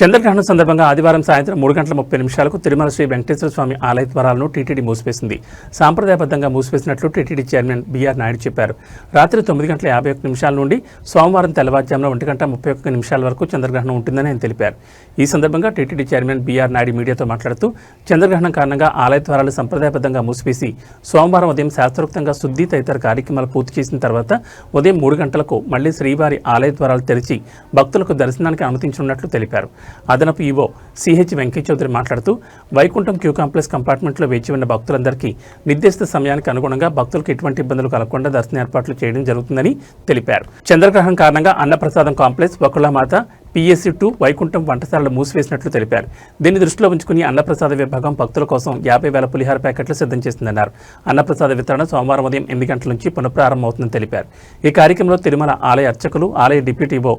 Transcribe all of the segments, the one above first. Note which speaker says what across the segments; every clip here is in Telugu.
Speaker 1: చంద్రగ్రహణం సందర్భంగా ఆదివారం సాయంత్రం 3:30 తిరుమల శ్రీ వెంకటేశ్వర స్వామి ఆలయ ద్వారాలను టీటీడీ మూసివేసింది. సాంప్రదాయబద్ధంగా మూసివేసినట్లు టీటీడీ చైర్మన్ బీఆర్ నాయుడు చెప్పారు. రాత్రి 9:51 నుండి సోమవారం తెల్లవారుజామున 1:31 వరకు చంద్రగ్రహణం ఉంటుందని ఆయన తెలిపారు. ఈ సందర్భంగా టీటీడీ చైర్మన్ బీఆర్ నాయుడు మీడియాతో మాట్లాడుతూ చంద్రగ్రహణం కారణంగా ఆలయ ద్వారాలు సంప్రదాయబద్ధంగా మూసివేసి సోమవారం ఉదయం శాస్త్రోక్తంగా శుద్ధి తదితర కార్యక్రమాలు పూర్తి చేసిన తర్వాత ఉదయం 3 గంటలకు మళ్లీ శ్రీవారి ఆలయ ద్వారాలు తెరిచి భక్తులకు దర్శనానికి అనుమతించనున్నట్లు తెలిపారు. అదనపు ఈవో సిహెచ్ వెంకయ్య చౌదరి మాట్లాడుతూ వైకుంఠం క్యూ కాంప్లెక్స్ కంపార్ట్మెంట్లో వేచి ఉన్న భక్తులందరికీ నిర్దిష్ట సమయానికి అనుగుణంగా భక్తులకు ఎటువంటి ఇబ్బందులు కలగకుండా దర్శన ఏర్పాట్లు చేయడం జరుగుతుందని తెలిపారు. చంద్రగ్రహణం కారణంగా అన్నప్రసాదం కాంప్లెక్స్, వకుళమాత, PSC2 వైకుంఠం వంటశాలలు మూసివేసినట్లు తెలిపారు. దీన్ని దృష్టిలో ఉంచుకుని అన్నప్రసాద విభాగం భక్తుల కోసం 50,000 పులిహార ప్యాకెట్లు సిద్ధం చేసిందన్నారు. అన్నప్రసాద వితరణ సోమవారం ఉదయం 8 గంటల నుంచి పునఃప్రారంభమవుతుందని తెలిపారు. ఈ కార్యక్రమంలో తిరుమల ఆలయ అర్చకులు, ఆలయ డిప్యూటీ ఈవో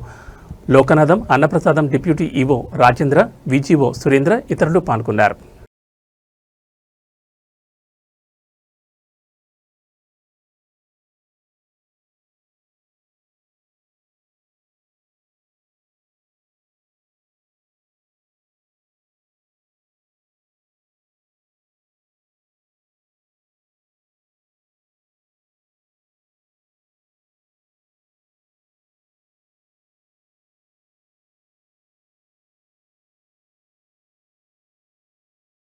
Speaker 1: లోకనాథం, అన్నప్రసాదం deputy EO Rajendra, VGO Surendra ఇతరులు పాల్గొన్నారు.